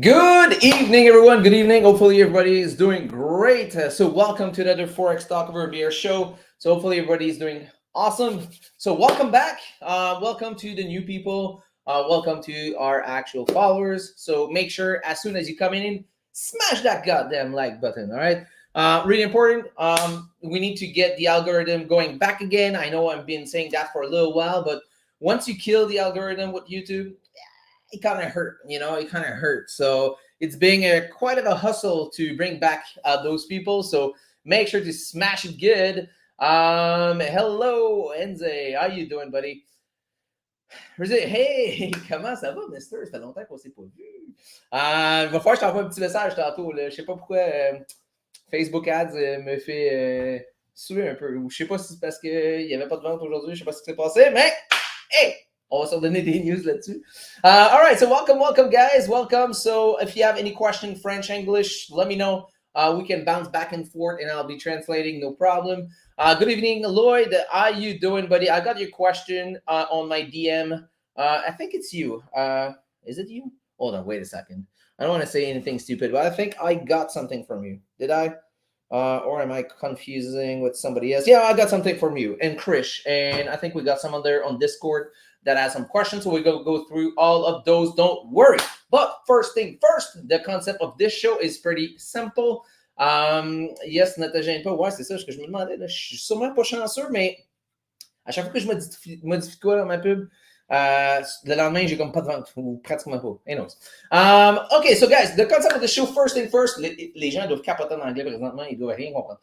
Good evening, everyone. Good evening. Hopefully, everybody is doing great. So, welcome to another Forex Talk Over Beer show. So, hopefully, everybody is doing awesome. So, welcome back. Welcome to the new people. Welcome to our actual followers. So, make sure as soon as you come in, smash that goddamn like button. All right. Really important. We need to get the algorithm going back again. I know I've been saying that for a little while, but once you kill the algorithm with YouTube, it kind of hurt, it kind of hurt. So it's being quite of a hustle to bring back those people. So make sure to smash it good. Hello, Enze. How you doing, buddy? Hey, comment ça va, mister? Ça fait longtemps qu'on s'est pas vu. Il va falloir que je t'envoie un petit message tantôt. Là. Je sais pas pourquoi Facebook Ads me fait suer un peu. Ou je sais pas si c'est parce qu'il n'y avait pas de vente aujourd'hui. Je sais pas ce qui s'est passé, mais hey! On va se donner des news là-dessus. All right, so welcome, guys. Welcome. So if you have any question, French, English, let me know. We can bounce back and forth, and I'll be translating, no problem. Good evening, Lloyd. How you doing, buddy? I got your question on my DM. I think it's you. Is it you? Hold on, wait a second. I don't want to say anything stupid, but I think I got something from you. Did I? Or am I confusing with somebody else? Yeah, I got something from you and Krish, and I think we got someone there on Discord that has some questions, so we're going to go through all of those. Don't worry. But first thing first, the concept of this show is pretty simple. Yes, ne te gêne pas. Ouais, c'est ça ce que je me demandais. Là. Je suis sûrement pas chanceux, mais à chaque fois que je modifie quoi dans ma pub, le lendemain, j'ai comme pas de vente, ou pratiquement pas. Who knows? Okay, so guys, the concept of the show, first thing first, les gens doivent capoter en anglais présentement, ils doivent rien comprendre.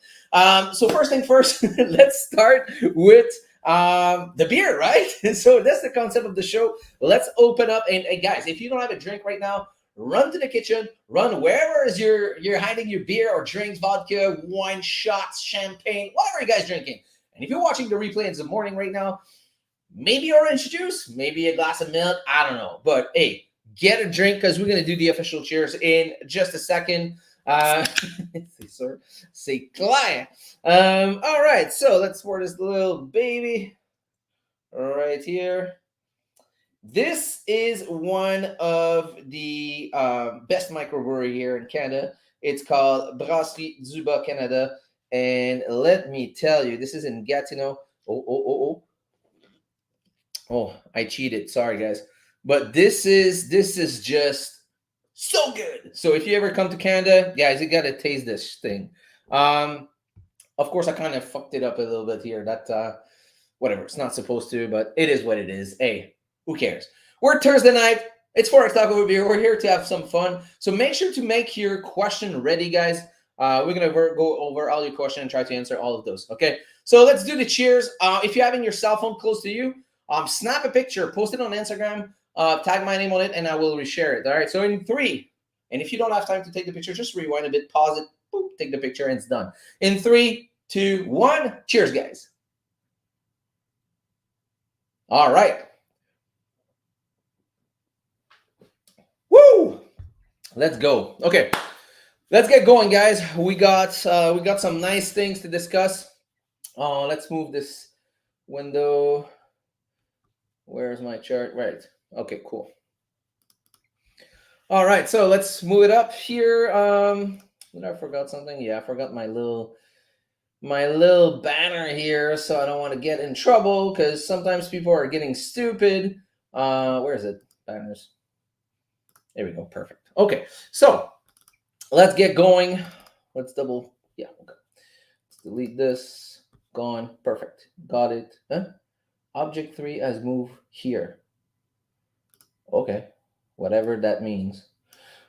So first thing first, let's start with the beer, right? So that's the concept of the show. Let's open up, and guys, if you don't have a drink right now, run to the kitchen, run wherever is you're hiding your beer or drinks, vodka, wine, shots, champagne, whatever you guys drinking. And if you're watching the replay in the morning right now, maybe orange juice, maybe a glass of milk, I don't know. But hey, get a drink because we're going to do the official cheers in just a second. C'est clair. All right, so let's pour this little baby right here. This is one of the best microbrewery here in Canada. It's called Brasserie du Bas Canada. And let me tell you, this is in Gatineau. Oh. Oh, I cheated. Sorry, guys. But this is just so good. So if you ever come to Canada, guys, you gotta taste this thing. Um, of course, I kind of fucked it up a little bit here. That whatever, it's not supposed to, but it is what it is. Hey, who cares? We're Thursday night. It's Forex Talk Over Beer. We're here to have some fun. So make sure to make your question ready, guys. We're gonna go over all your questions and try to answer all of those. Okay. So let's do the cheers. If you're having your cell phone close to you, snap a picture, post it on Instagram, tag my name on it, and I will reshare it. All right. So in 3, and if you don't have time to take the picture, just rewind a bit, pause it, boop, take the picture, and it's done. In 3, 2, 1. Cheers, guys. All right. Woo! Let's go. Okay. Let's get going, guys. We got some nice things to discuss. Let's move this window. Where's my chart? Right. Okay, cool. All right, so let's move it up here. Did I forgot something? Yeah, I forgot my little banner here, so I don't want to get in trouble because sometimes people are getting stupid. Where is it? Banners. There we go. Perfect. Okay, so let's get going. Let's double. Yeah, okay. Let's delete this. Gone. Perfect. Got it. Huh? Object 3 has moved here. Okay, whatever that means.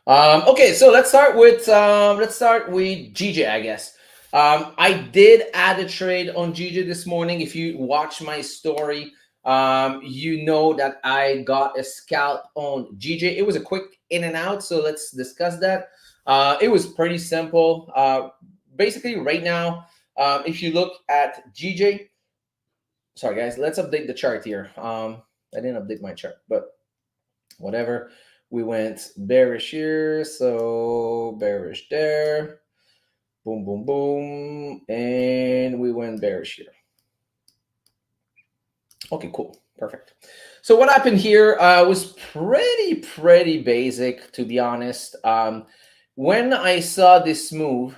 Okay, so let's start with GJ, I guess. I did add a trade on GJ this morning. If you watch my story, you know that I got a scalp on GJ. It was a quick in and out, so let's discuss that. It was pretty simple. Basically, right now, if you look at GJ, sorry guys, let's update the chart here. I didn't update my chart, but whatever. We went bearish here, so bearish there. Boom, boom, boom. And we went bearish here. Okay, cool. Perfect. So what happened here was pretty basic, to be honest. When I saw this move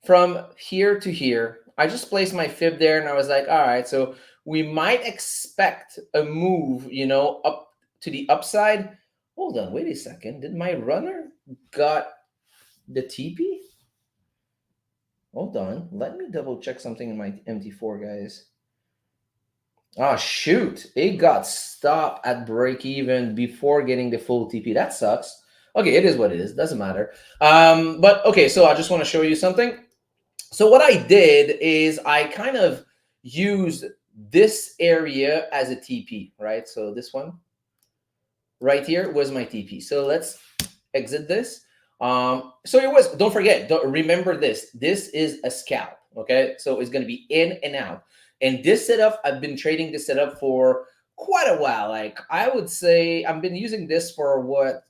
from here to here, I just placed my fib there and I was like, all right, so we might expect a move, up to the upside. Hold on, wait a second. Did my runner got the TP? Hold on. Let me double check something in my MT4, guys. Oh, shoot. It got stopped at break even before getting the full TP. That sucks. Okay, it is what it is. Doesn't matter. But okay, so I just want to show you something. So what I did is I kind of used this area as a TP, right? So this one right here was my TP. So let's exit this. So it was, don't forget, remember this. This is a scalp, okay? So it's going to be in and out. And this setup, I've been trading this setup for quite a while. Like I would say I've been using this for what,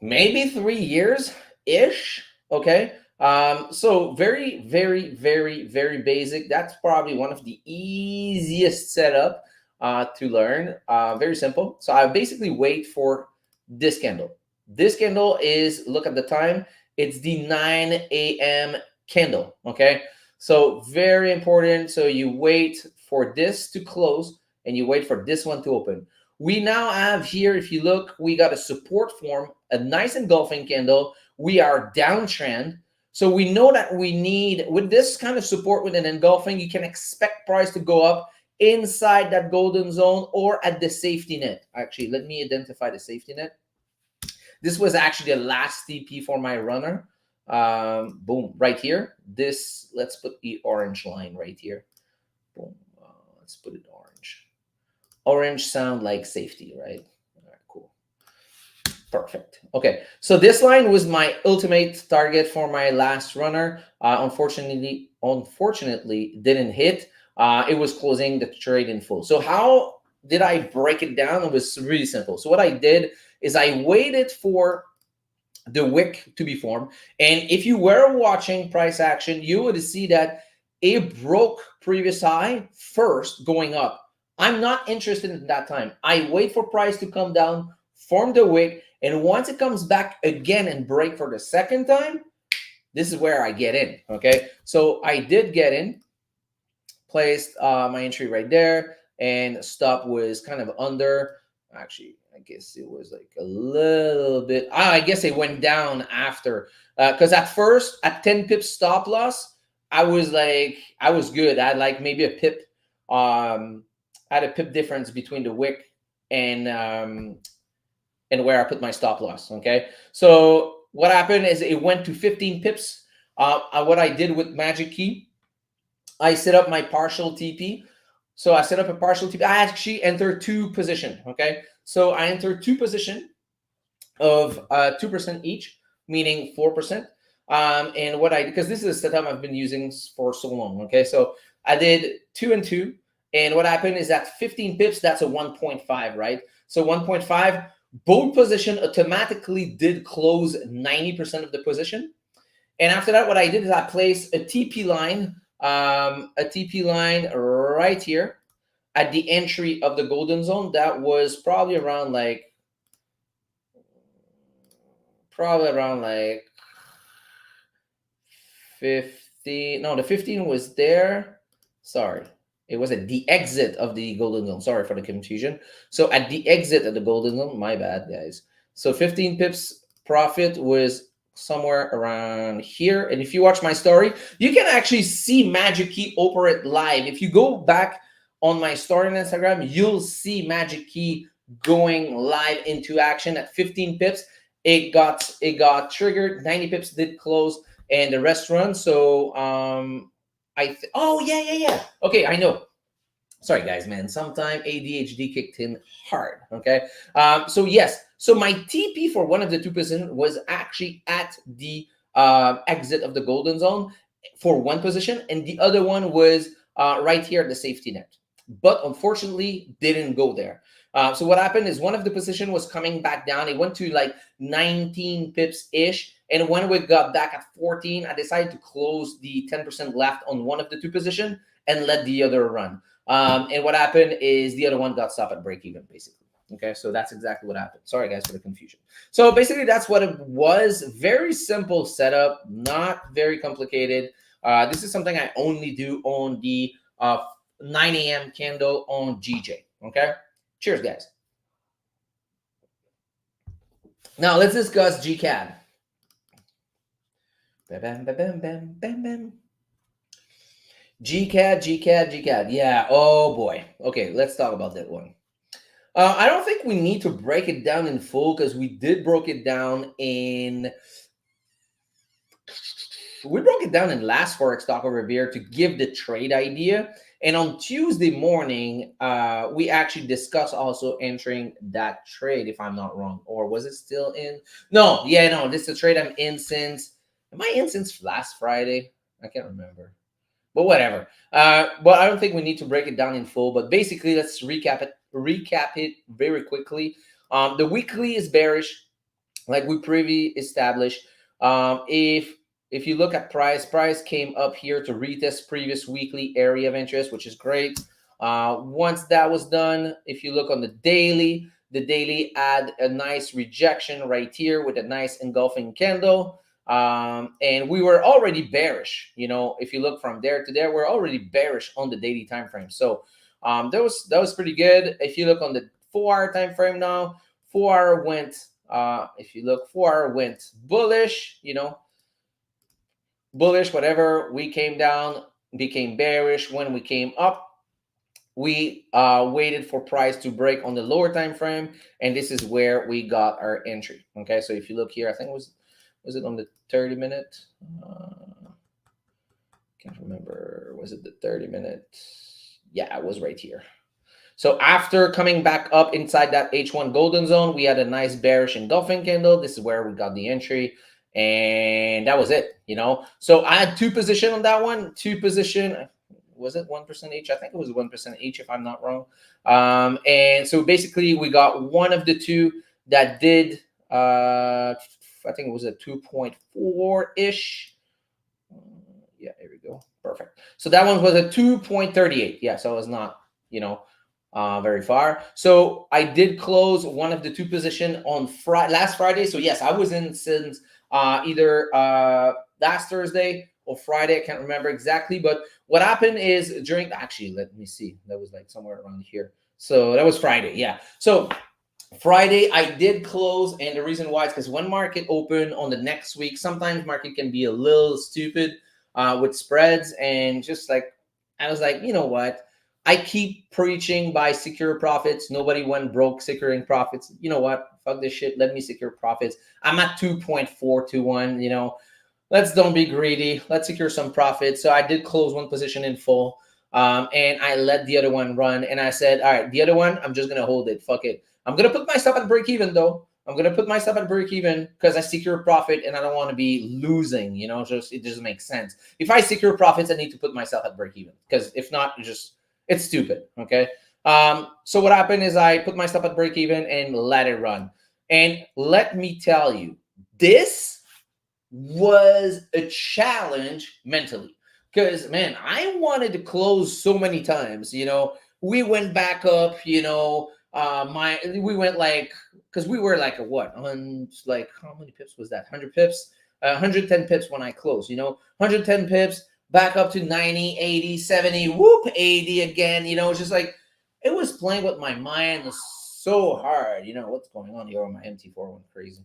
maybe 3 years-ish, okay? So very basic. That's probably one of the easiest setup to learn. Very simple. So I basically wait for this candle. This candle is, look at the time, it's the 9 a.m. candle, okay? So very important. So you wait for this to close and you wait for this one to open. We now have here, if you look, we got a support form, a nice engulfing candle. We are downtrend. So we know that we need, with this kind of support with an engulfing, you can expect price to go up inside that golden zone or at the safety net. Actually, let me identify the safety net. This was actually the last TP for my runner. Boom, right here. This, let's put the orange line right here. Boom, let's put it orange. Orange sound like safety, right? All right, cool. Perfect. Okay, so this line was my ultimate target for my last runner. Unfortunately, didn't hit. It was closing the trade in full. So how did I break it down? It was really simple. So what I did is I waited for the wick to be formed. And if you were watching price action, you would see that it broke previous high first going up. I'm not interested in that time. I wait for price to come down, form the wick, and once it comes back again and break for the second time, this is where I get in. Okay, so I did get in, placed my entry right there, and stop was kind of under. Actually, I guess it was like a little bit. I guess it went down after, because at first at 10 pips stop loss, I was like, I was good. I had like maybe a pip. I had a pip difference between the wick and where I put my stop loss. Okay, so what happened is it went to 15 pips. What I did with Magic Key, I set up my partial TP. So I set up a partial TP. I actually entered two position. Okay, so I entered two position of 2% each, meaning 4%. And what I, because this is a setup I've been using for so long. Okay, so I did 2 and 2, and what happened is that 15 pips, that's a 1.5, right? So 1.5, both position automatically did close 90% of the position. And after that, what I did is I placed a TP line right here at the entry of the golden zone. That was probably around like 15. No, the 15 was there. Sorry. It was at the exit of the golden zone. Sorry for the confusion. So at the exit of the golden zone, my bad, guys. So 15 pips profit was somewhere around here. And if you watch my story, you can actually see Magic Key operate live. If you go back on my story on Instagram, you'll see Magic Key going live into action at 15 pips. It got triggered. 90 pips did close, and the rest run. So oh yeah. Okay, I know. Sorry guys, man. Sometime ADHD kicked in hard. Okay. So yes. So my TP for one of the two positions was actually at the exit of the golden zone for one position, and the other one was right here at the safety net. But unfortunately, didn't go there. So what happened is one of the position was coming back down. It went to like 19 pips ish. And when we got back at 14, I decided to close the 10% left on one of the two position and let the other run. And what happened is the other one got stopped at break even, basically. Okay, so that's exactly what happened. Sorry, guys, for the confusion. So basically, that's what it was. Very simple setup, not very complicated. This is something I only do on the 9 a.m. candle on GJ. Okay, cheers, guys. Now let's discuss GCAD. Bam, bam, bam, bam, bam, bam. GCAD. Yeah. Oh boy. Okay, let's talk about that one. I don't think we need to break it down in full because we did broke it down in. We broke it down in last Forex Talk over here to give the trade idea. And on Tuesday morning, we actually discussed also entering that trade, if I'm not wrong. Or was it still in? No, yeah, no. This is a trade I'm in since. Am I in since last Friday? I can't remember. But whatever. But I don't think we need to break it down in full. But basically, let's recap it very quickly. The weekly is bearish, like we previously established. If you look at price came up here to retest previous weekly area of interest, which is great. Once that was done, if you look on the daily had a nice rejection right here with a nice engulfing candle. And we were already bearish. If you look from there to there, we're already bearish on the daily time frame. So that was pretty good. If you look on the 4-hour time frame now, 4-hour went. If you look, 4-hour went bullish. Bullish, whatever. We came down, became bearish. When we came up, we waited for price to break on the lower time frame, and this is where we got our entry. Okay, so if you look here, I think it was it on the 30-minute? Can't remember. Was it the 30-minute? Yeah, it was right here. So after coming back up inside that H1 golden zone, we had a nice bearish engulfing candle. This is where we got the entry, and that was it. So I had two position on that one. Two position. Was it 1% each? I think it was 1% each, if I'm not wrong. And so basically, we got one of the two that did. I think it was a 2.4 ish. Yeah, here we go. Perfect. So that one was a 2.38. Yeah, so it was not, very far. So I did close one of the two position on last Friday. So yes, I was in since either last Thursday or Friday. I can't remember exactly. But what happened is actually, let me see. That was like somewhere around here. So that was Friday. Yeah. So Friday, I did close, and the reason why is because when market open on the next week, sometimes market can be a little stupid with spreads, and just like I was like, you know what? I keep preaching by secure profits. Nobody went broke securing profits. You know what? Fuck this shit. Let me secure profits. I'm at 2.421. Let's don't be greedy. Let's secure some profits. So I did close one position in full, and I let the other one run. And I said, all right, the other one, I'm just gonna hold it. Fuck it. I'm gonna put myself at break even though. I'm gonna put myself at break even because I secure profit and I don't want to be losing. Just it doesn't make sense. If I secure profits, I need to put myself at break even because if not, it's stupid. Okay. So what happened is I put myself at break even and let it run. And let me tell you, this was a challenge mentally because man, I wanted to close so many times. We went back up. We went like because we were like a what on like how many pips was that? 100 pips, 110 pips when I closed. 110 pips back up to 90, 80, 70, whoop, 80 again. It's just like it was playing with my mind so hard. What's going on here on my MT4 went crazy.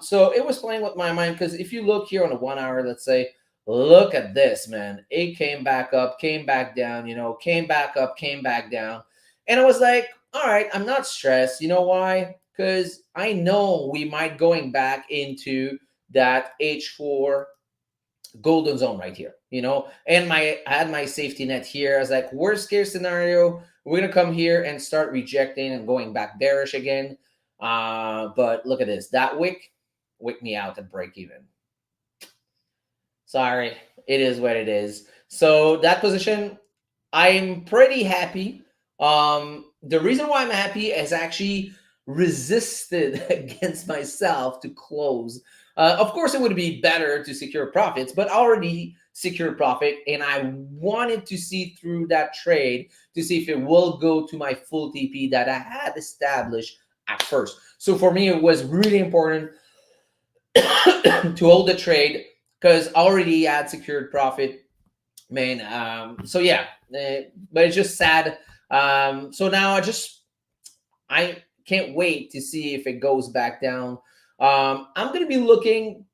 So it was playing with my mind because if you look here on a 1 hour, let's say, look at this, man. It came back up, came back down, came back up, came back down. And I was like, all right, I'm not stressed. You know why? Because I know we might going back into that H4 golden zone right here, and I had my safety net here. I was like, worst case scenario, we're gonna come here and start rejecting and going back bearish again. But look at this. That wick me out at break even. Sorry, it is what it is. So that position, I'm pretty happy. The reason why I'm happy is actually resisted against myself to close. Of course, it would be better to secure profits, but already secured profit, and I wanted to see through that trade to see if it will go to my full TP that I had established at first. So for me, it was really important to hold the trade because I already had secured profit, man. So yeah, but it's just sad. So now I can't wait to see if it goes back down. I'm gonna be looking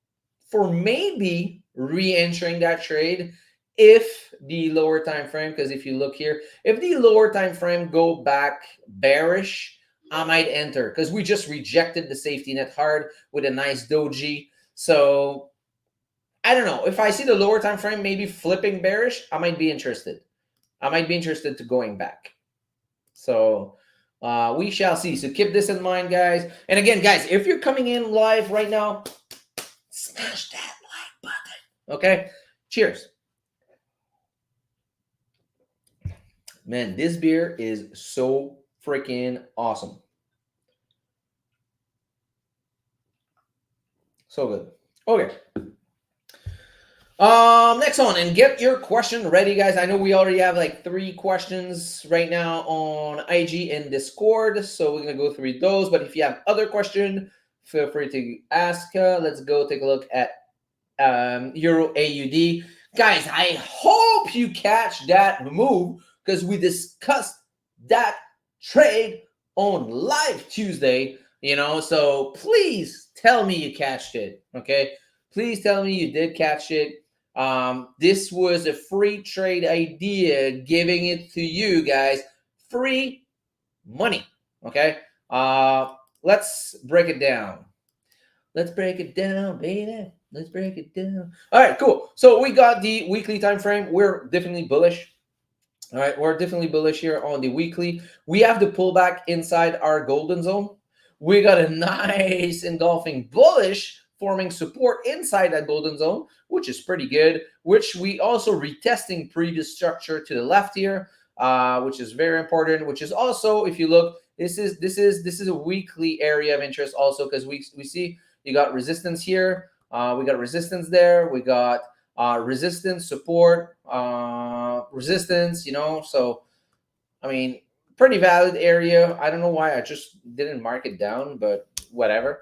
for maybe re-entering that trade if the lower time frame, because if you look here, if the lower time frame go back bearish, I might enter because we just rejected the safety net hard with a nice doji. So I don't know. If I see the lower time frame maybe flipping bearish, I might be interested. I might be interested to going back. So we shall see. So keep this in mind, guys. And again, guys, if you're coming in live right now, smash that like button. Okay? Cheers. Man, this beer is so freaking awesome. So good. Okay. Next one, and get your question ready, guys. I know we already have like 3 questions right now on IG and Discord, so we're gonna go through those. But if you have other question, feel free to ask. Let's go take a look at Euro AUD, guys. I hope you catch that move because we discussed that trade on live Tuesday. So please tell me you catched it. Okay, please tell me you did catch it. This was a free trade idea, giving it to you guys, free money. Okay, let's break it down. Let's break it down, baby. Let's break it down. All right, cool. So we got the weekly time frame. We're definitely bullish. All right, we're definitely bullish here on the weekly. We have the pullback inside our golden zone. We got a nice engulfing bullish forming support inside that golden zone, which is pretty good, which we also retesting previous structure to the left here, which is very important, which is also, if you look, this is a weekly area of interest also because we see you got resistance here, we got resistance there, we got resistance, support, resistance, so I mean, pretty valid area. I don't know why I just didn't mark it down, but whatever.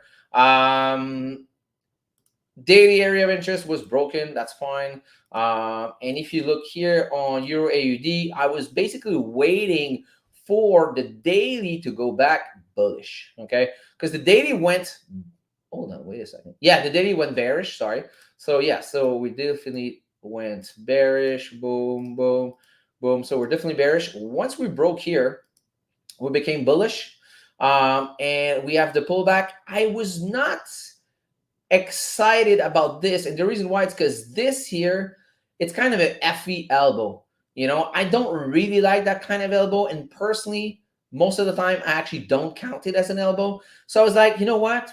Daily area of interest was broken. That's fine. And if you look here on Euro AUD, I was basically waiting for the daily to go back bullish. Okay, because the daily went. Hold on, wait a second. Yeah, the daily went bearish. Sorry. So yeah, so we definitely went bearish. Boom, boom, boom. So we're definitely bearish. Once we broke here, we became bullish, and we have the pullback. I was not excited about this, and the reason why it's because this here, it's kind of an FE elbow. I don't really like that kind of elbow, and personally, most of the time, I actually don't count it as an elbow. So I was like, you know what?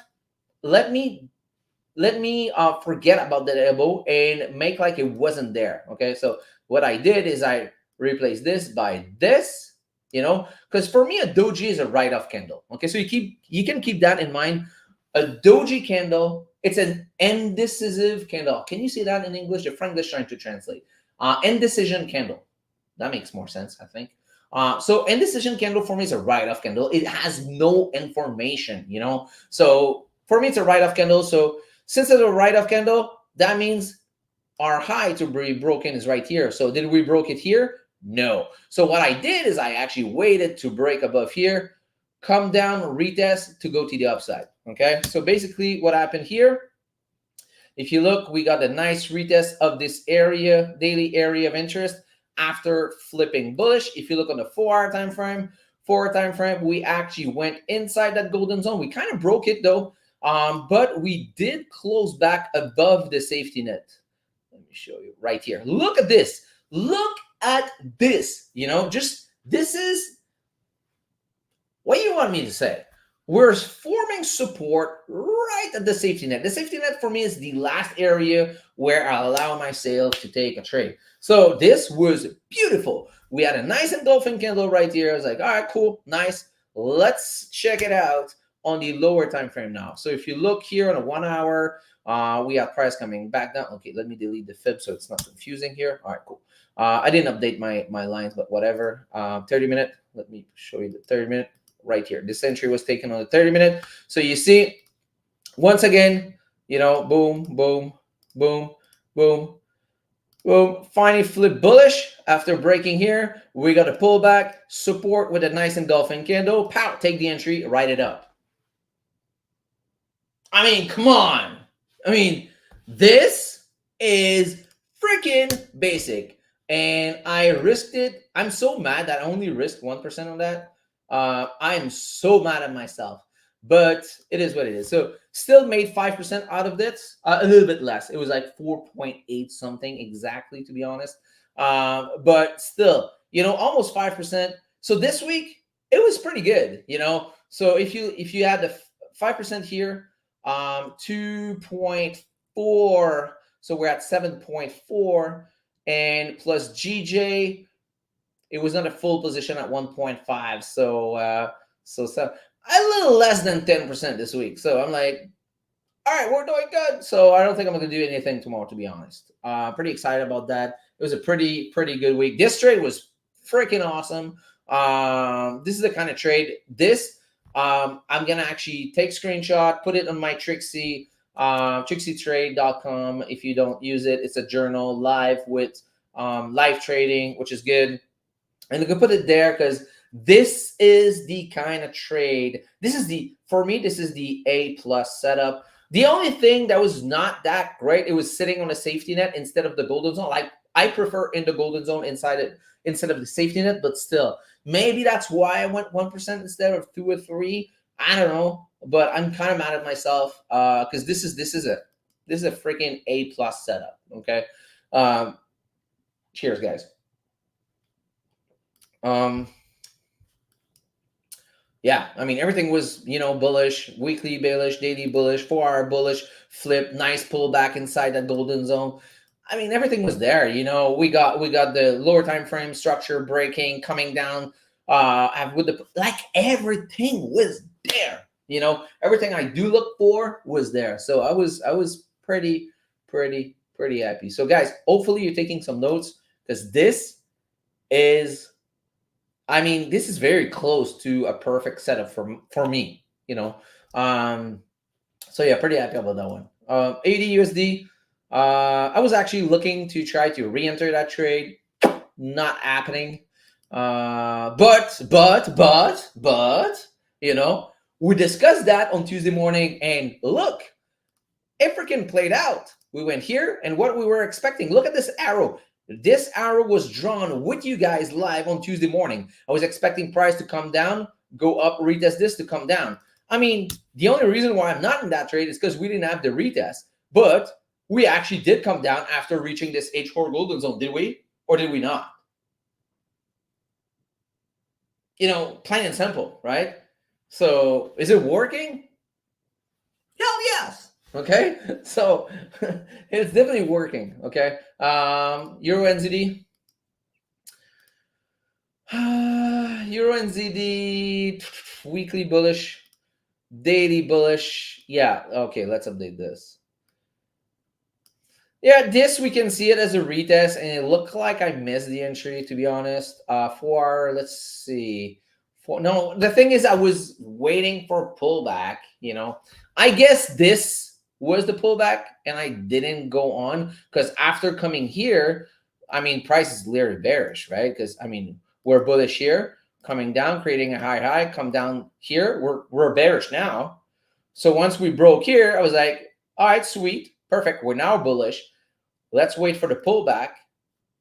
Let me forget about that elbow and make like it wasn't there. Okay, so what I did is I replaced this by this. Because for me a doji is a write-off candle. Okay, so you can keep that in mind. A doji candle, it's an indecisive candle. Can you see that in English? The Franglish trying to translate. Indecision candle. That makes more sense, I think. So indecision candle for me is a write-off candle. It has no information. So for me, it's a write-off candle. So since it's a write-off candle, that means our high to be broken is right here. So did we broke it here? No. So what I did is I actually waited to break above here, come down, retest to go to the upside. Okay. So basically what happened here, if you look, we got a nice retest of this area, daily area of interest after flipping bullish. If you look on the 4-hour time frame, we actually went inside that golden zone. We kind of broke it though, but we did close back above the safety net. Let me show you right here. Look at this. Look at this. Just this is what you want me to say. We're forming support right at the safety net. The safety net for me is the last area where I allow myself to take a trade. So this was beautiful. We had a nice engulfing candle right here. I was like, all right, cool, nice. Let's check it out on the lower time frame now. So if you look here on a 1 hour, we have price coming back down. Okay, let me delete the fib so it's not confusing here. All right, cool. I didn't update my lines, but whatever. 30-minute. Let me show you the 30-minute. Right here. This entry was taken on the 30-minute. So you see, once again, boom, boom, boom, boom, boom. Finally flip bullish after breaking here. We got a pullback, support with a nice engulfing candle. Pow, take the entry, write it up. I mean, come on. I mean, this is freaking basic. And I risked it. I'm so mad that I only risked 1% on that. I am so mad at myself, but it is what it is. So still made 5% out of this, a little bit less. It was like 4.8 something exactly, to be honest. But still, almost 5%. So this week it was pretty good. So if you had the 5% here, 2.4, so we're at 7.4, and plus GJ. It was not a full position at 1.5, so a little less than 10% this week. So I'm like, all right, we're doing good. So I don't think I'm going to do anything tomorrow, to be honest. Pretty excited about that. It was a pretty good week. This trade was freaking awesome. This is the kind of trade. I'm going to actually take screenshot, put it on my Trixie, trixietrade.com. If you don't use it, it's a journal live with live trading, which is good. And you can put it there because this is the kind of trade. For me, this is the A+ setup. The only thing that was not that great, it was sitting on a safety net instead of the golden zone. Like I prefer in the golden zone instead of the safety net, but still, maybe that's why I went 1% instead of 2 or 3. I don't know, but I'm kind of mad at myself because this is a freaking A+ setup. Okay, cheers, guys. Yeah, I mean everything was bullish, weekly bullish, daily bullish, 4-hour bullish, flip, nice pullback inside that golden zone. I mean everything was there. We got the lower time frame structure breaking, coming down. With everything was there. Everything I do look for was there. So I was pretty happy. So guys, hopefully you're taking some notes because this is very close to a perfect setup for me. So yeah, pretty happy about that one. 80 USD. I was actually looking to try to re-enter that trade. Not happening. But, you know, we discussed that on Tuesday morning, and look, it freaking played out. We went here, and what we were expecting. Look at this arrow. This arrow was drawn with you guys live on Tuesday morning. I was expecting price to come down, go up, retest this to come down. I mean, the only reason why I'm not in that trade is because we didn't have the retest. But we actually did come down after reaching this H4 golden zone, did we? Or did we not? You know, plain and simple, right? So is it working? Hell yes. Okay, so it's definitely working. Okay, Euro NZD. Euro NZD weekly bullish, daily bullish. Yeah, okay, let's update this. Yeah, this we can see it as a retest, and it looked like I missed the entry, to be honest. Let's see. No, the thing is, I was waiting for a pullback. You know, I guess this was the pullback, and I didn't go on because after coming here, I mean, price is literally bearish, right? Because I mean, we're bullish here, coming down, creating a high, come down here. We're bearish now. So once we broke here, I was like, all right, sweet, perfect. We're now bullish. Let's wait for the pullback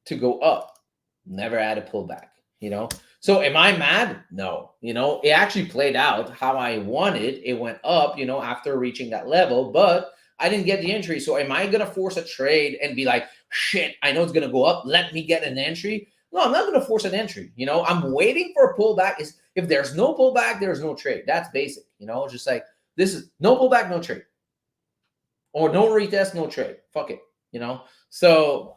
to go up. Never had a pullback, you know? So am I mad? No. You know, it actually played out how I wanted. It went up, you know, after reaching that level, but I didn't get the entry. So am I going to force a trade and be like, shit, I know it's going to go up. Let me get an entry. No, I'm not going to force an entry. You know, I'm waiting for a pullback. Is if there's no pullback, there's no trade. That's basic. You know, just like this is no pullback, no trade. Or no retest, no trade. Fuck it. You know, so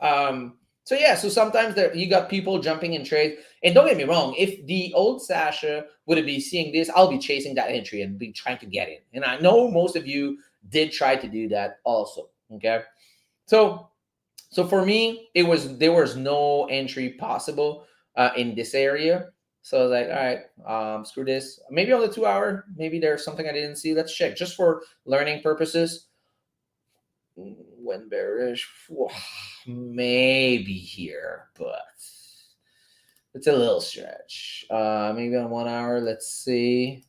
yeah, so sometimes there you got people jumping in trades, and don't get me wrong, if the old Sasha would be seeing this, I'll be chasing that entry and be trying to get in, and I know most of you did try to do that also. Okay, so for me, there was no entry possible in this area. So I was like, all right, screw this. Maybe on the 2 hour, maybe there's something I didn't see. Let's check just for learning purposes. When bearish, maybe here, but it's a little stretch. Maybe on 1 hour. Let's see.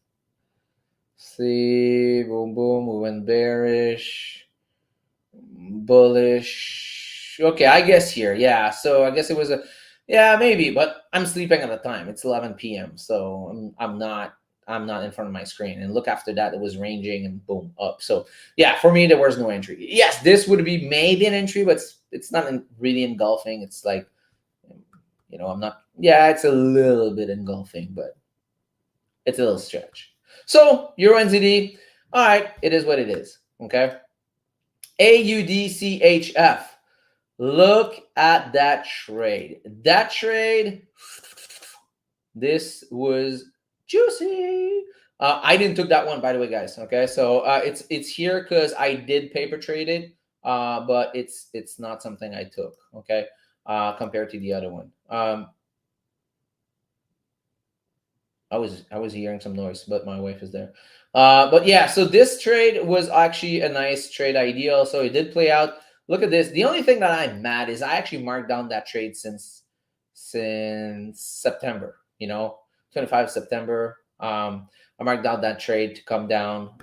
Boom, boom. We went bearish, bullish. Okay, I guess here. Yeah. So I guess it was maybe, but I'm sleeping at the time. It's 11 p.m. So I'm not in front of my screen. And look, after that, it was ranging and boom, up. So yeah, for me, there was no entry. Yes, this would be maybe an entry, but it's not really engulfing. It's like, you know, it's a little bit engulfing, but it's a little stretch. So Euro NZD, all right, it is what it is. Okay. AUDCHF. Look at that trade. This was juicy. I didn't took that one, by the way, guys. Okay, so it's here because I did paper trade it, but it's not something I took. Okay, compared to the other one. I was hearing some noise, but my wife is there. But yeah, so this trade was actually a nice trade idea. So it did play out. Look at this. The only thing that I'm mad is I actually marked down that trade since September. You know, 25 September. I marked down that trade to come down.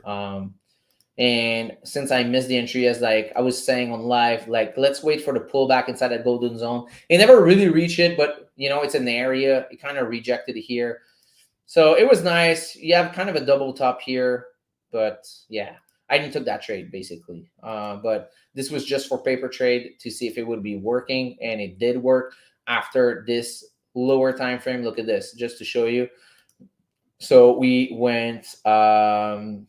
And since I missed the entry, as like I was saying on live, like let's wait for the pullback inside that golden zone. It never really reached it, but you know, it's an area. It kind of rejected it here. So it was nice. You have kind of a double top here, but yeah, I didn't took that trade basically. But this was just for paper trade to see if it would be working, and it did work after this lower time frame. Look at this, just to show you. So we went, so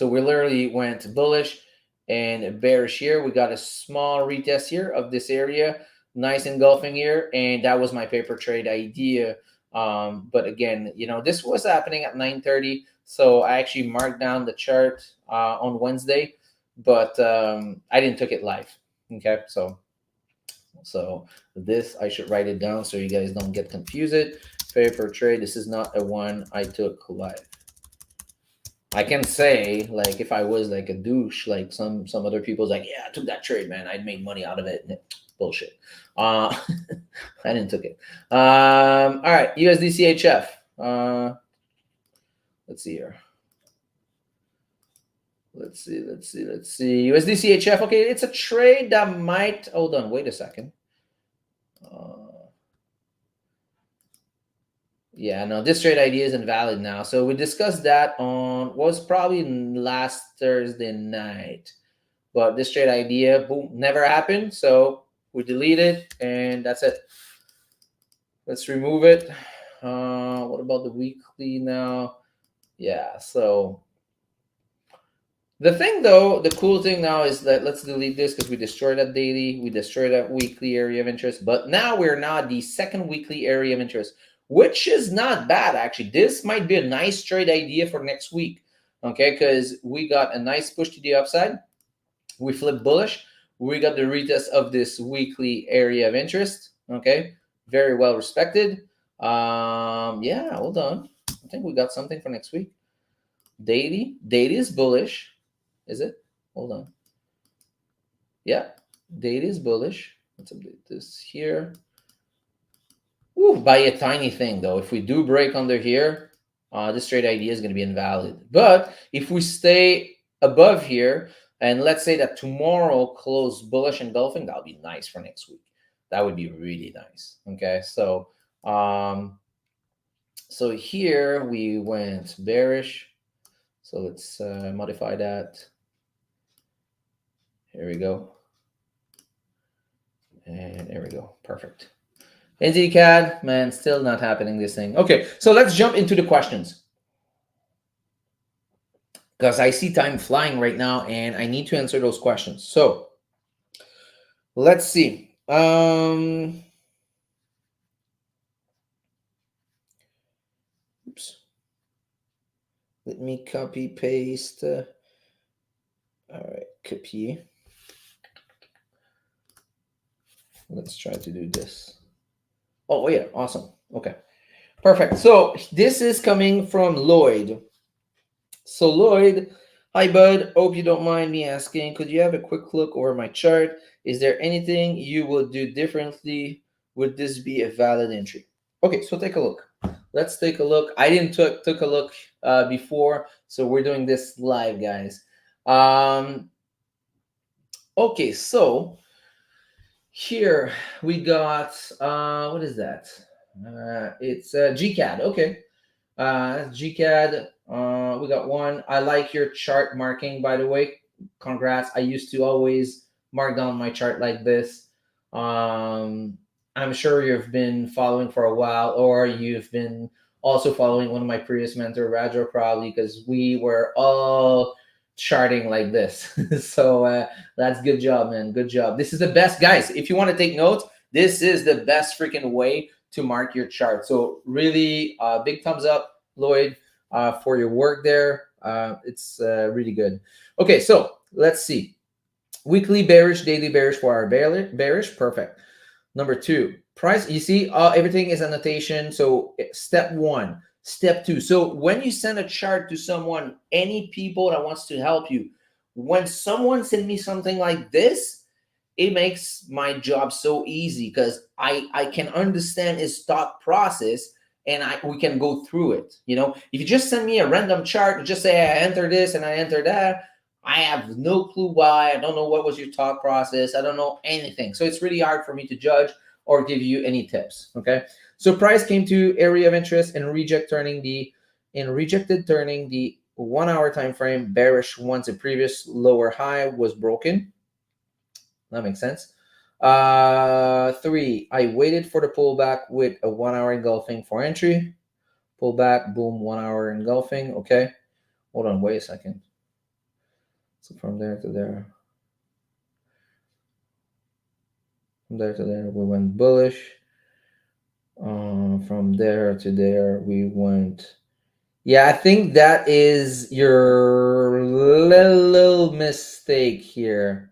we literally went bullish and bearish here. We got a small retest here of this area, nice engulfing here, and that was my paper trade idea. But again, you know, this was happening at 9:30, so I actually marked down the chart on Wednesday, but I didn't took it live. Okay, so this I should write it down so you guys don't get confused. Paper trade. This is not a one I took live. I can say, like, if I was like a douche, like some other people's like, yeah, I took that trade, man. I'd made money out of it. Bullshit. I didn't took it. All right, USDCHF. Let's see here. Let's see. USDCHF. Okay, it's a trade that might. Hold on. Wait a second. Yeah, no, this trade idea is invalid now. So we discussed that on was probably last Thursday night. But this trade idea, boom, never happened. So we delete it, and that's it. Let's remove it. What about the weekly now? Yeah, so the thing though, the cool thing now is that let's delete this because we destroyed that daily, we destroyed that weekly area of interest, but now we're not the second weekly area of interest, which is not bad actually. This might be a nice trade idea for next week, okay? Because we got a nice push to the upside, we flipped bullish, we got the retest of this weekly area of interest, okay? Very well respected. Yeah, hold on. I think we got something for next week. Daily is bullish. Is it? Hold on. Yeah, daily is bullish. Let's update this here. Ooh, by a tiny thing though. If we do break under here, this trade idea is going to be invalid. But if we stay above here, and let's say that tomorrow close bullish engulfing, that'll be nice for next week. That would be really nice. Okay, so so here we went bearish. So let's modify that. Here we go. And there we go. Perfect. NZCAD, man, still not happening this thing. Okay, so let's jump into the questions. Because I see time flying right now and I need to answer those questions. So let's see. Oops. Let me copy paste. All right, copy. Let's try to do this. Oh, yeah, awesome. Okay, perfect. So this is coming from Lloyd. So Lloyd, hi bud, hope you don't mind me asking, could you have a quick look over my chart? Is there anything you would do differently? Would this be a valid entry? Okay, so take a look. Let's take a look. I didn't took a look before, so we're doing this live, guys. Okay, so here we got what is that? It's GCAD. Okay, GCAD. We got one. I like your chart marking, by the way. Congrats. I used to always mark down my chart like this. I'm sure you've been following for a while, or you've been also following one of my previous mentor, Roger, probably, because we were all charting like this. So that's good job, man. Good job. This is the best, guys. If you want to take notes, this is the best freaking way to mark your chart. So really, big thumbs up, Lloyd, for your work there. It's really good. Okay, so let's see. Weekly bearish, daily bearish for our bearish. Perfect. Number two, price. You see, everything is annotation. So step one, step two. So when you send a chart to someone, any people that wants to help you, when someone send me something like this, it makes my job so easy because I can understand his thought process and we can go through it. You know, if you just send me a random chart, just say I enter this and I enter that, I have no clue why. I don't know what was your thought process. I don't know anything. So it's really hard for me to judge or give you any tips. Okay. So price came to area of interest and rejected turning the 1 hour time frame bearish once a previous lower high was broken. That makes sense. Three, I waited for the pullback with a 1 hour engulfing for entry. Pullback, boom, 1 hour engulfing. Okay. Hold on, wait a second. So from there to there. From there to there, we went bullish. From there to there, we went. Yeah, I think that is your little mistake here.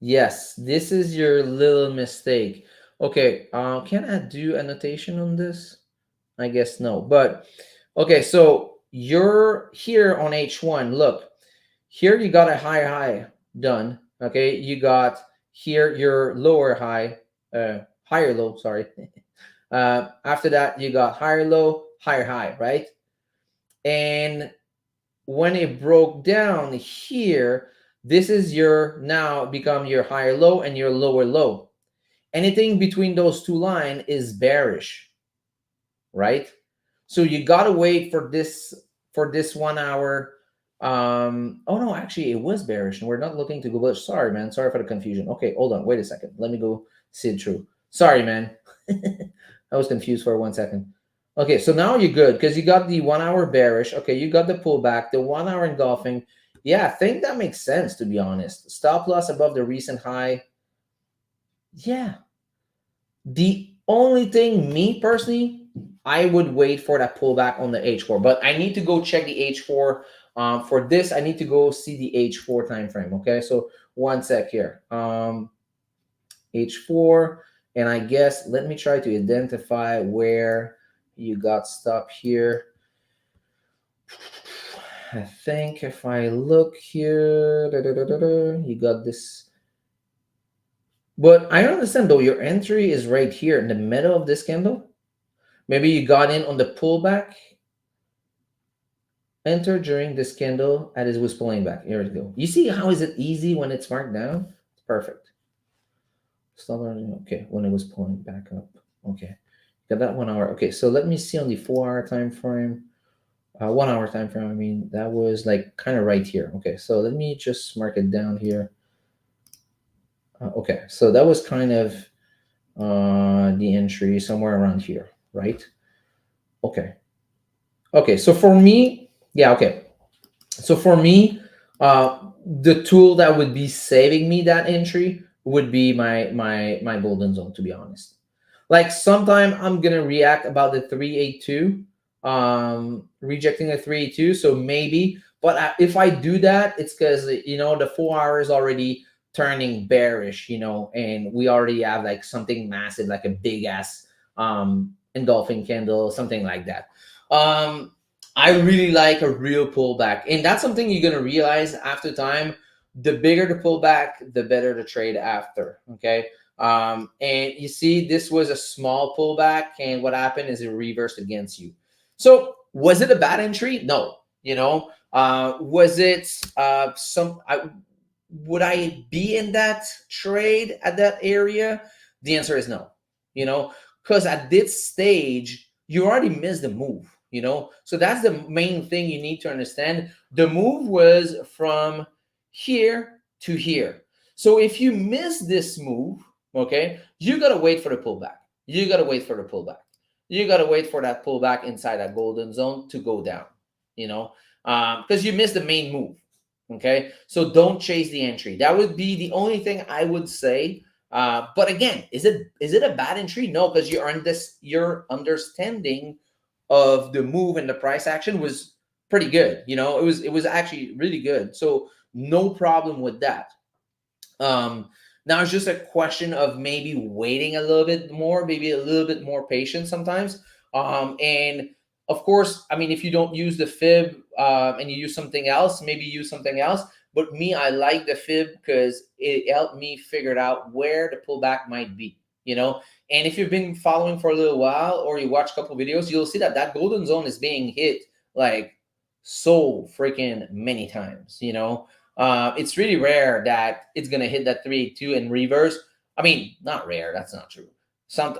Yes, this is your little mistake. Okay, can I do annotation on this? I guess no. But okay, so you're here on H1. Look, here you got a higher high done. Okay, you got here your lower high, higher low, sorry. After that, you got higher low, higher high, right? And when it broke down here, this is your now become your higher low and your lower low. Anything between those two lines is bearish, right? So you gotta wait for this 1 hour. Oh no, actually it was bearish and we're not looking to go bullish. Sorry, man. Sorry for the confusion. Okay, hold on, wait a second. Let me go see it through. Sorry, man. I was confused for 1 second. Okay, so now you're good because you got the 1 hour bearish. Okay, you got the pullback, the 1 hour engulfing. Yeah, I think that makes sense to be honest. Stop loss above the recent high. Yeah. The only thing, me personally, I would wait for that pullback on the H4, but I need to go check the H4. For this, I need to go see the H4 time frame. Okay, so 1 sec here. H4, and I guess let me try to identify where you got stopped here. I think if I look here, you got this. But I don't understand though. Your entry is right here in the middle of this candle. Maybe you got in on the pullback. Enter during this candle as it was pulling back. Here we go. You see how is it easy when it's marked down? It's perfect. Stop. Okay, when it was pulling back up. Okay, got that 1 hour. Okay, so let me see on the 4 hour time frame. 1 hour time frame. I mean, that was like kind of right here. Okay, so let me just mark it down here. Okay, so that was kind of the entry somewhere around here, right? Okay. Okay, so for me, yeah, okay. So for me, the tool that would be saving me that entry would be my golden zone, to be honest. Like sometime I'm gonna react about the 382, rejecting the 382. So maybe, but if I do that, it's because the 4 hour is already turning bearish, and we already have like something massive, like a big ass engulfing candle, something like that. I really like a real pullback, and that's something you're gonna realize after time. The bigger the pullback, the better the trade after. Okay, and you see, this was a small pullback, and what happened is it reversed against you. So, was it a bad entry? No. Was it would I be in that trade at that area? The answer is no. Because at this stage, you already missed the move. So that's the main thing you need to understand. The move was from here to here. So if you miss this move, okay, you got to wait for the pullback. You got to wait for the pullback. You got to wait for that pullback inside that golden zone to go down, because you missed the main move. Okay, so don't chase the entry. That would be the only thing I would say. But again, is it a bad entry? No, because your understanding of the move and the price action was pretty good. It was actually really good. So no problem with that. Now it's just a question of maybe waiting a little bit more, maybe a little bit more patient sometimes. And of course, I mean, if you don't use the fib and you use something else, maybe use something else. But me, I like the fib because it helped me figure out where the pullback might be. And if you've been following for a little while or you watch a couple videos, you'll see that golden zone is being hit like so freaking many times. It's really rare that it's gonna hit that 382 and reverse. I mean, not rare. That's not true.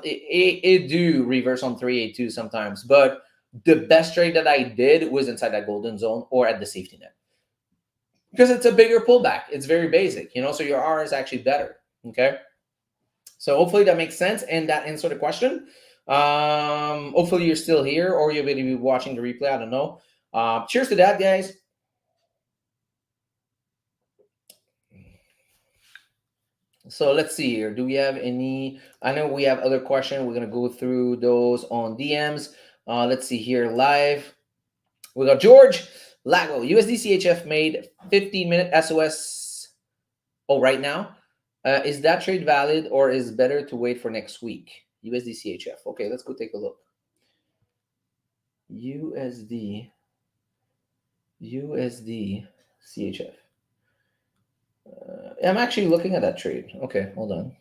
It do reverse on 382 sometimes, but the best trade that I did was inside that golden zone or at the safety net because it's a bigger pullback. It's very basic, so your R is actually better. Okay, so hopefully that makes sense and that answered the question. Hopefully you're still here or you're going to be watching the replay. I don't know. Cheers to that, guys. So let's see here. Do we have any? I know we have other questions. We're gonna go through those on DMs. Let's see here live. We got George Lago. USD made 15-minute SOS. Oh, right now. Is that trade valid or is better to wait for next week? USD. Okay, let's go take a look. USD CHF. I'm actually looking at that trade. Okay, hold on.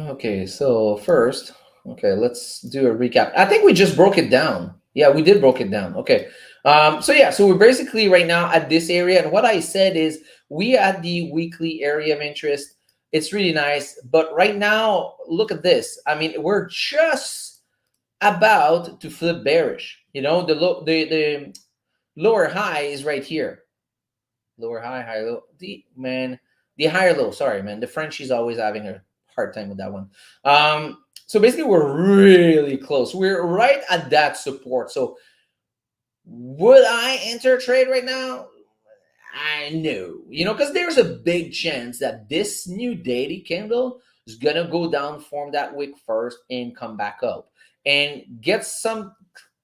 Okay, so first, okay, let's do a recap. I think we just broke it down. Yeah, we did broke it down. Okay. So yeah, so we're basically right now at this area, and what I said is we at the weekly area of interest. It's really nice, but right now, look at this. I mean, we're just about to flip bearish. You know, the lower high is right here. Lower high, high low. The higher low. Sorry, man. The Frenchie's always having a hard time with that one. So basically, we're really close. We're right at that support. So would I enter a trade right now? I know, because there's a big chance that this new daily candle is gonna go down, form that wick first, and come back up. And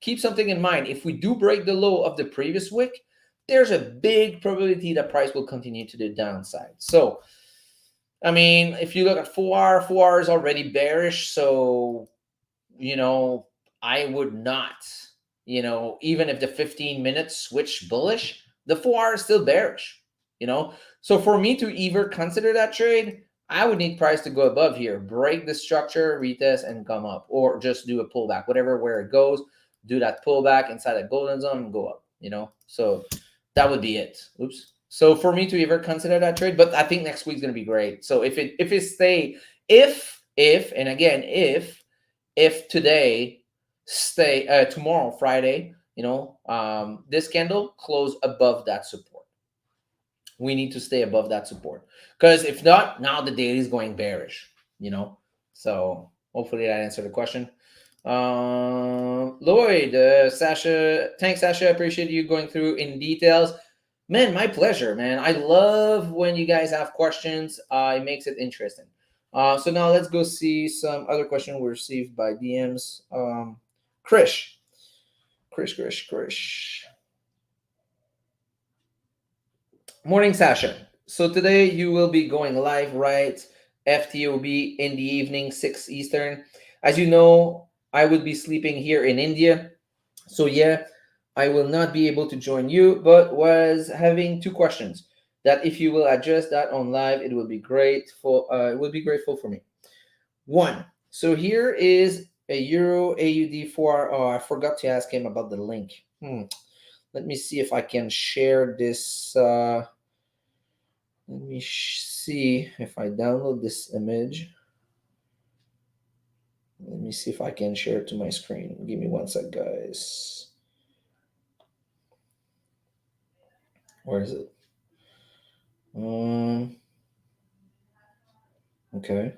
keep something in mind. If we do break the low of the previous wick, there's a big probability that price will continue to the downside. So, I mean, if you look at 4 hour is already bearish. So, I would not, even if the 15 minutes switch bullish, the 4 hour is still bearish, So for me to either consider that trade, I would need price to go above here, break the structure, retest, and come up, or just do a pullback, whatever where it goes, do that pullback inside that golden zone and go up, So that would be it. Oops. So for me to either consider that trade, but I think next week's gonna be great. So if today stay tomorrow, Friday, this candle close above that support. We need to stay above that support, because if not, now the daily is going bearish, So hopefully that answered the question. Lloyd, Sasha, thanks, Sasha. I appreciate you going through in details. Man, my pleasure, man. I love when you guys have questions. It makes it interesting. So now let's go see some other questions we received by DMs. Krish. Morning, Sasha. So today you will be going live, right? FT will be in the evening, 6 Eastern. As you know, I will be sleeping here in India. So yeah, I will not be able to join you, but was having two questions that if you will address that on live, it will be grateful. It will be grateful for me. One, so here is a Euro AUD for. Oh, I forgot to ask him about the link. Let me see if I can share this. Let me see if I download this image. Let me see if I can share it to my screen. Give me one sec, guys. Where is it? Okay.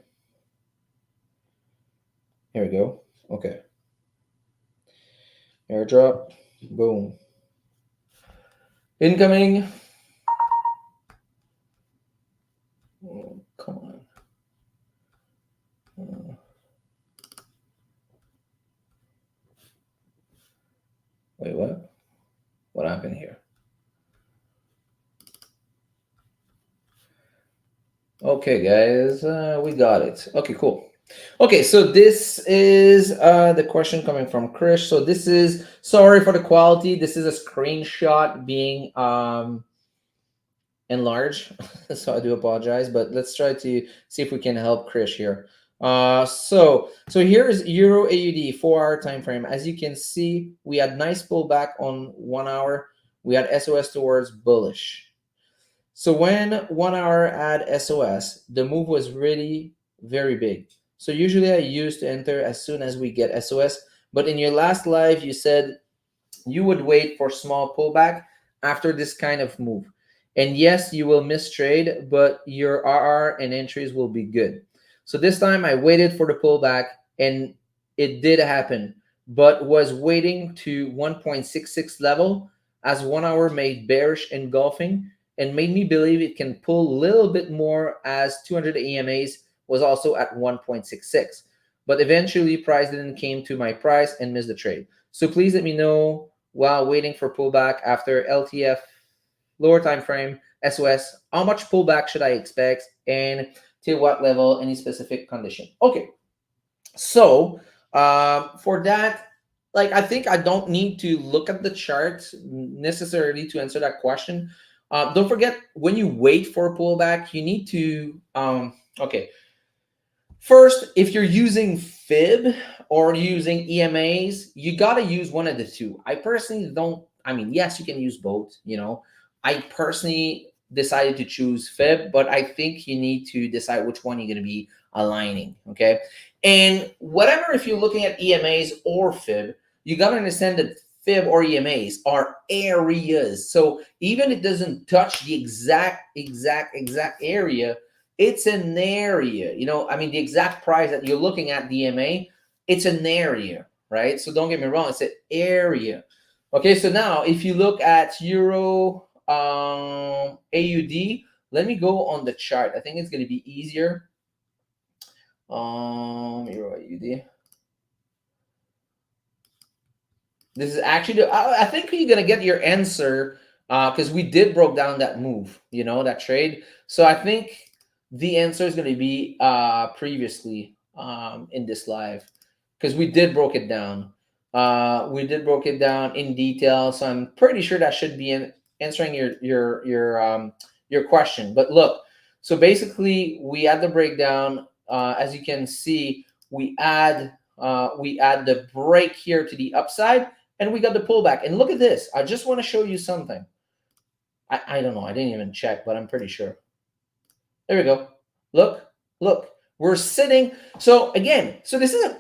Here we go. Okay. Airdrop. Boom. Incoming. Oh, come on. Wait, what? What happened here? Okay, guys, we got it. Okay, cool. Okay, so this is the question coming from Krish. So this is, sorry for the quality. This is a screenshot being enlarged. So I do apologize, but let's try to see if we can help Krish here. So here's Euro AUD 4-hour time frame. As you can see, we had nice pullback on 1 hour. We had SOS towards bullish. So when 1 hour had SOS, the move was really very big. So usually I used to enter as soon as we get SOS. But in your last live, you said you would wait for small pullback after this kind of move. And yes, you will miss trade, but your RR and entries will be good. So this time I waited for the pullback, and it did happen, but was waiting to 1.66 level as 1 hour made bearish engulfing and made me believe it can pull a little bit more, as 200 EMAs was also at 1.66. But eventually price didn't came to my price and missed the trade. So please let me know while waiting for pullback after LTF, lower time frame, SOS, how much pullback should I expect? And till what level, any specific condition. Okay, so for that, like I think I don't need to look at the charts necessarily to answer that question. Don't forget, when you wait for a pullback, you need to okay. First, if you're using fib or using EMAs, you got to use one of the two. I personally don't, I mean, yes, you can use both, you know. I personally decided to choose fib, but I think you need to decide which one you're going to be aligning, okay? And whatever, if you're looking at EMAs or fib, you got to understand that fib or EMAs are areas. So even it doesn't touch the exact area, it's an area. You know, I mean, the exact price that you're looking at DMA, it's an area, right? So don't get me wrong, it's an area. Okay, so now if you look at Euro AUD, let me go on the chart. I think it's going to be easier. Euro AUD. This is actually, I think you're going to get your answer because we did broke down that move, you know, that trade. So I think the answer is going to be previously in this live because we did broke it down. We did broke it down in detail, so I'm pretty sure that should be answering your question. But look, so basically we add the breakdown. As you can see, we add the break here to the upside, and we got the pullback. And look at this. I just want to show you something. I don't know. I didn't even check, but I'm pretty sure. There we go. Look. We're sitting. So again, so this is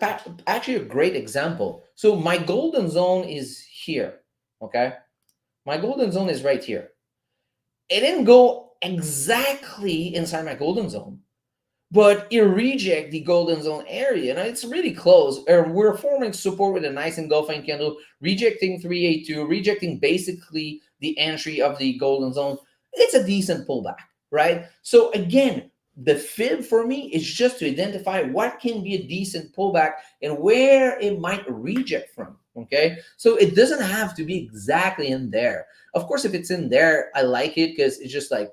actually a great example. So my golden zone is here, okay? My golden zone is right here. It didn't go exactly inside my golden zone, but it reject the golden zone area. Now it's really close. We're forming support with a nice engulfing candle, rejecting 382, rejecting basically the entry of the golden zone. It's a decent pullback, right? So again, the fib for me is just to identify what can be a decent pullback and where it might reject from. Okay, so it doesn't have to be exactly in there. Of course, if it's in there, I like it because it's just like,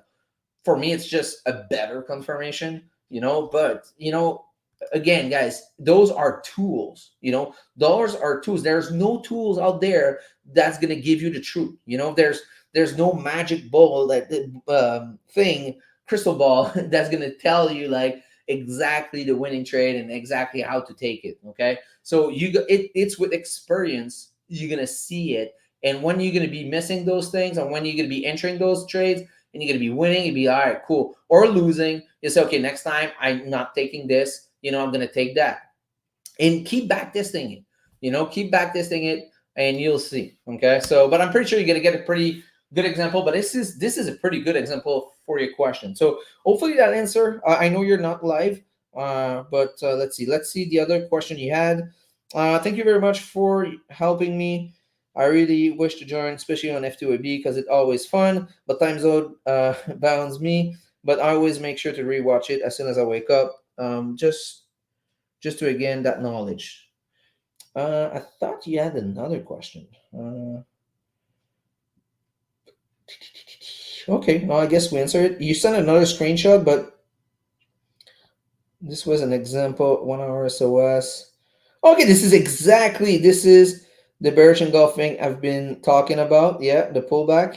for me, it's just a better confirmation, you know. But you know, again, guys, those are tools. You know, those are tools. There's no tools out there that's gonna give you the truth. You know, there's no magic ball that thing crystal ball that's going to tell you like exactly the winning trade and exactly how to take it. Okay, so it's with experience you're going to see it, and when you're going to be missing those things and when you're going to be entering those trades and you're going to be winning, you'd be all right, cool, or losing, you say, okay, next time I'm not taking this, you know, I'm going to take that, and keep back testing it, you know, keep back testing it, and you'll see. Okay, so but I'm pretty sure you're going to get a pretty good example, but this is a pretty good example for your question. So hopefully that answer. I know you're not live, but let's see the other question you had. Thank you very much for helping me. I really wish to join, especially on F2AB, because it's always fun, but time zone bounds me. But I always make sure to rewatch it as soon as I wake up, just to again that knowledge. I thought you had another question. Okay, well, I guess we answered it. You sent another screenshot, but this was an example, 1 hour SOS. Okay, this is the bearish engulfing I've been talking about. Yeah, the pullback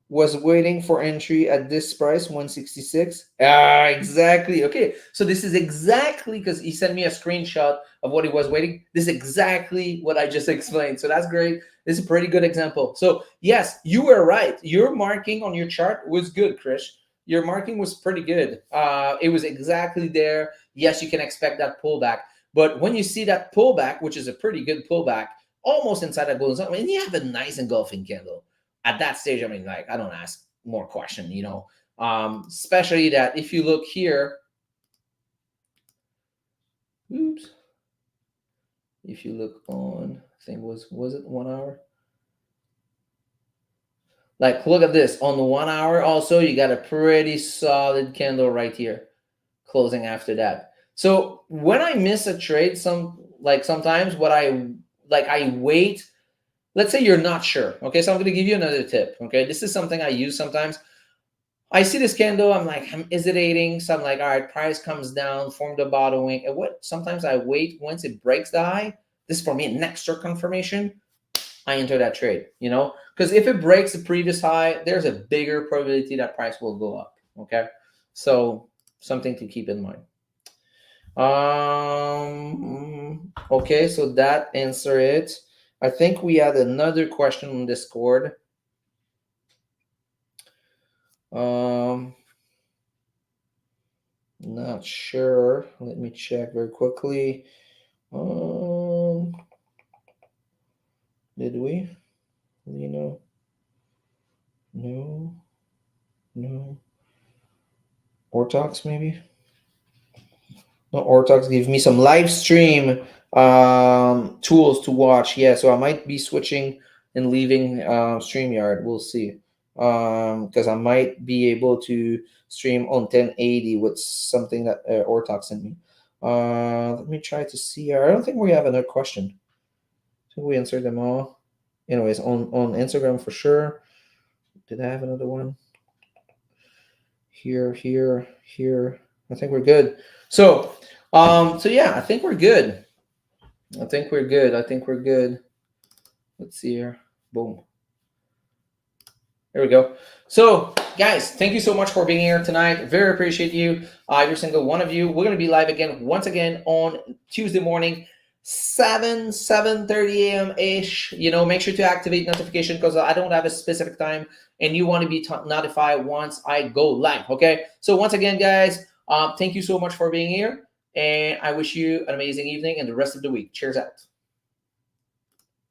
was waiting for entry at this price, 166. Exactly. Okay, so this is exactly, because he sent me a screenshot of what he was waiting. This is exactly what I just explained. So that's great. This is a pretty good example. So yes, you were right. Your marking on your chart was good, Chris. Your marking was pretty good. It was exactly there. Yes, you can expect that pullback. But when you see that pullback, which is a pretty good pullback, almost inside that golden zone, I mean, you have a nice engulfing candle. At that stage, I mean, like, I don't ask more question, you know, especially that if you look here, oops, if you look on, I think was it 1 hour? Like, look at this on the 1 hour. Also, you got a pretty solid candle right here, closing after that. So when I miss a trade, sometimes I wait. Let's say you're not sure. Okay, so I'm going to give you another tip. Okay, this is something I use sometimes. I see this candle, I'm like, I'm hesitating. So I'm like, all right, price comes down, form the bottom wing. And what sometimes I wait once it breaks the high. This is for me an extra confirmation. I enter that trade, you know, because if it breaks the previous high, there's a bigger probability that price will go up. Okay, so something to keep in mind. Okay, so that answer it. I think we had another question on Discord. Not sure. Let me check very quickly. Did we? You know? No. No. Ortox maybe? No, Ortox give me some live stream tools to watch. Yeah, so I might be switching and leaving StreamYard. We'll see. Because I might be able to stream on 1080 with something that Ortox sent me. Let me try to see here. I don't think we have another question. I think we answered them all. Anyways, on Instagram for sure. Did I have another one? Here, here, here. I think we're good. So yeah, I think we're good. I think we're good. I think we're good. Let's see here. Boom. There we go. So, guys, thank you so much for being here tonight. Very appreciate you, every single one of you. We're going to be live again, once again, on Tuesday morning, 7:30 a.m. ish. You know, make sure to activate notification because I don't have a specific time, and you want to be notified once I go live. Okay. So once again, guys, thank you so much for being here, and I wish you an amazing evening and the rest of the week. Cheers out.